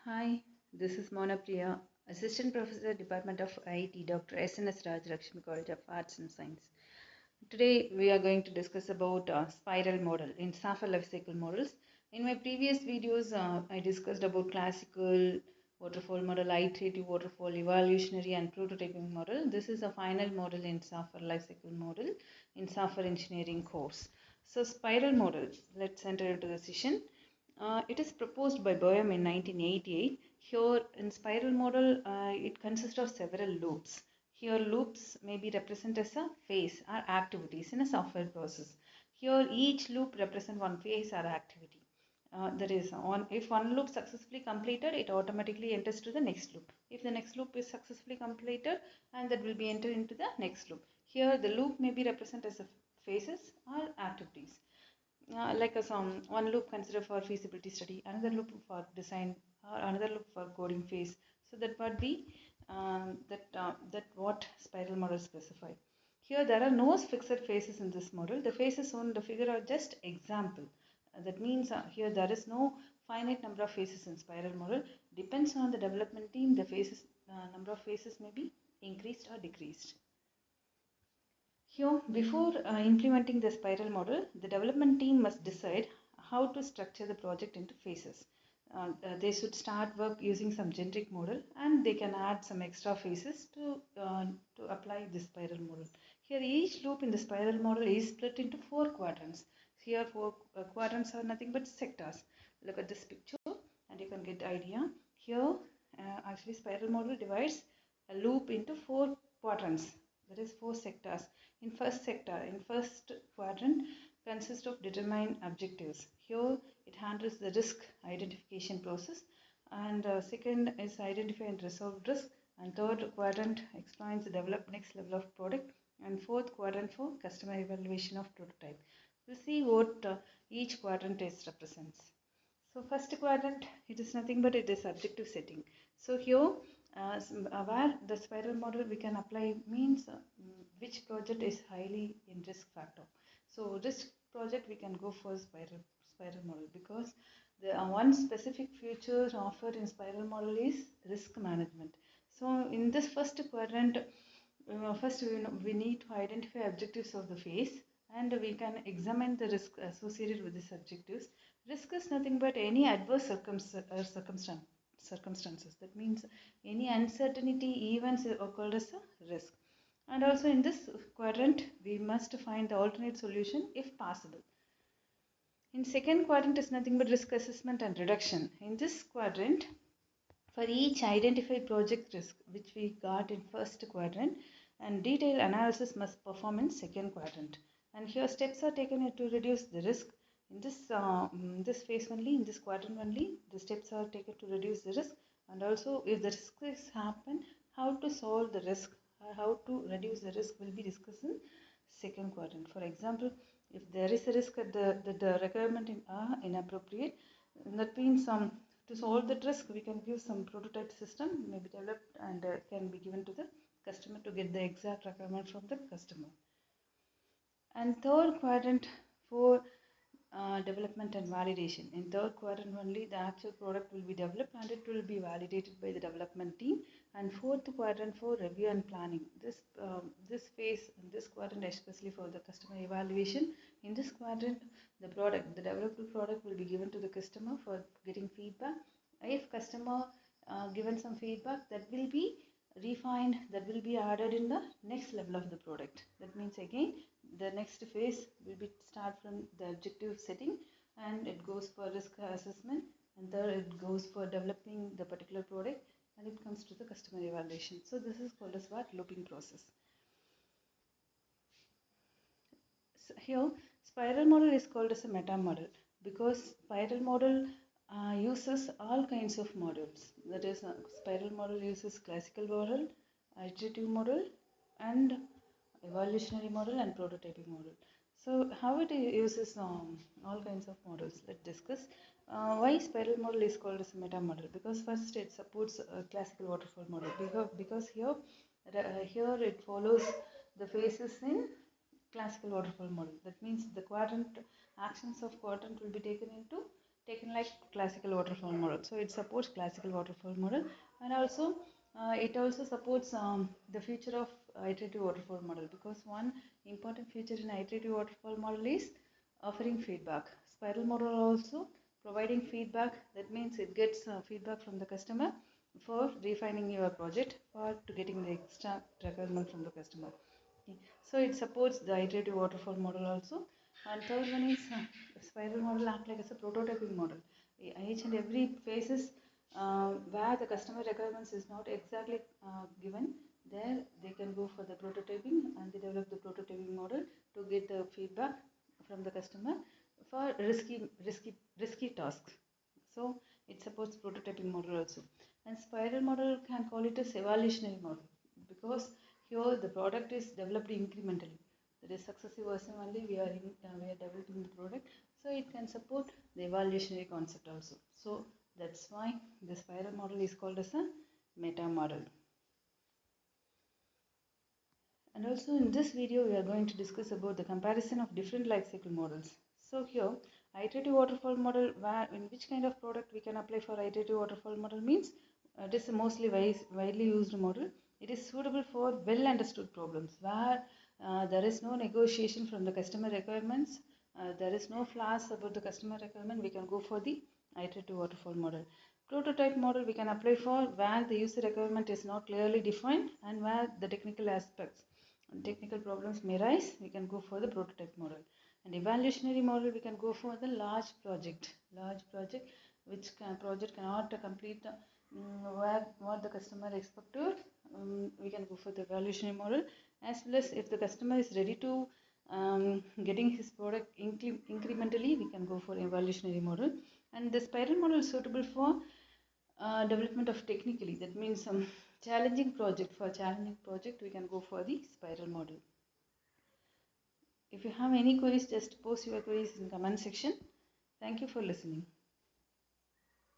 Hi, this is MOHANA Priya, Assistant Professor, Department of IT, Dr. SNSRCAS, Lakshmi College of Arts and Science. Today we are going to discuss about spiral model in SAFA life cycle models. In my previous videos, I discussed about classical waterfall model, iterative waterfall, evolutionary and prototyping model. This is a final model in SAFA life cycle model in SAFA engineering course. So spiral model, let's enter into the session. It is proposed by Boehm in 1988. Here in spiral model, it consists of several loops. Here loops may be represented as a phase or activities in a software process. Here each loop represents one phase or activity. That is, if one loop successfully completed, it automatically enters to the next loop. If the next loop is successfully completed, and that will be entered into the next loop. Here the loop may be represented as a phases or activities. One loop considered for feasibility study, another loop for design, or another loop for coding phase. So that would be that what spiral model specify. Here there are no fixed phases in this model. The phases on the figure are just example. That means here there is no finite number of phases in spiral model. Depends on the development team. The phases number of phases may be increased or decreased. Here, before implementing the spiral model, the development team must decide how to structure the project into phases. They should start work using some generic model, and they can add some extra phases to apply this spiral model. Here, each loop in the spiral model is split into 4 quadrants. Here, 4 quadrants are nothing but sectors. Look at this picture, and you can get the idea. Here, actually, spiral model divides a loop into 4 quadrants. That is 4 sectors. In first quadrant consists of determine objectives. Here it handles the risk identification process, and second is identify and resolve risk, and third quadrant explains the develop next level of product, and fourth quadrant for customer evaluation of prototype. We'll see what each quadrant is represents. So first quadrant, it is nothing but it is objective setting. So here where the spiral model we can apply means which project is highly in risk factor. So risk project we can go for spiral model, because the one specific feature offered in spiral model is risk management. So in this first quadrant, first we need to identify objectives of the phase, and we can examine the risk associated with these objectives. Risk is nothing but any adverse circumstances. That means any uncertainty events are called as a risk. And also in this quadrant, we must find the alternate solution if possible. In second quadrant is nothing but risk assessment and reduction. In this quadrant, for each identified project risk which we got in first quadrant, and detailed analysis must perform in second quadrant. And here steps are taken to reduce the risk. In this phase only, in this quadrant only, the steps are taken to reduce the risk, and also if the risk is happen, how to solve the risk or how to reduce the risk will be discussed in second quadrant. For example, if there is a risk that the requirement are inappropriate, that means to solve that risk, we can give some prototype system may be developed and can be given to the customer to get the exact requirement from the customer. And third quadrant for development and validation. In third quadrant only, the actual product will be developed and it will be validated by the development team. And fourth quadrant for review and planning. This phase, this quadrant especially for the customer evaluation. In this quadrant, the developed product will be given to the customer for getting feedback. If customer given some feedback, that will be refined, that will be added in the next level of the product. That means again the next phase will be start from the objective setting, and it goes for risk assessment, and then it goes for developing the particular product, and it comes to the customer evaluation. So this is called as what looping process. So here spiral model is called as a meta model, because spiral model uses all kinds of models. That is, spiral model uses classical model, iterative model, and evolutionary model and prototyping model. So how it uses all kinds of models, let's discuss. Why spiral model is called as a meta model? Because first it supports a classical waterfall model, because here it follows the phases in classical waterfall model. That means the quadrant actions of quadrant will be taken into taken like classical waterfall model. So it supports classical waterfall model, and also it also supports the feature of iterative waterfall model, because one important feature in iterative waterfall model is offering feedback. Spiral model also providing feedback. That means it gets feedback from the customer for refining your project or to getting the extra requirement from the customer. Okay. So it supports the iterative waterfall model also. And third one is spiral model act like as a prototyping model. Each and every phases where the customer requirements is not exactly given, there they can go for the prototyping and they develop the prototyping model to get the feedback from the customer for risky tasks. So it supports prototyping model also. And spiral model can call it as evolutionary model, because here the product is developed incrementally. That is successive version only we are developing the product. So it can support the evolutionary concept also. So that's why the spiral model is called as a meta model. And also in this video we are going to discuss about the comparison of different life cycle models. So here iterative waterfall model, where in which kind of product we can apply for iterative waterfall model means it is a mostly widely used model. It is suitable for well understood problems where there is no negotiation from the customer requirements, there is no flaws about the customer requirement. We can go for the iterative waterfall model. Prototype model we can apply for where the user requirement is not clearly defined and where the technical problems may rise. We can go for the prototype model. And evaluationary model we can go for the large project which project cannot complete what the customer expected. We can go for the evaluationary model, as well as if the customer is ready to getting his product incrementally, we can go for evaluationary model. And the spiral model is suitable for development of technically, that means some challenging project. For challenging project we can go for the spiral model. If you have any queries, just post your queries in comment section. Thank you for listening.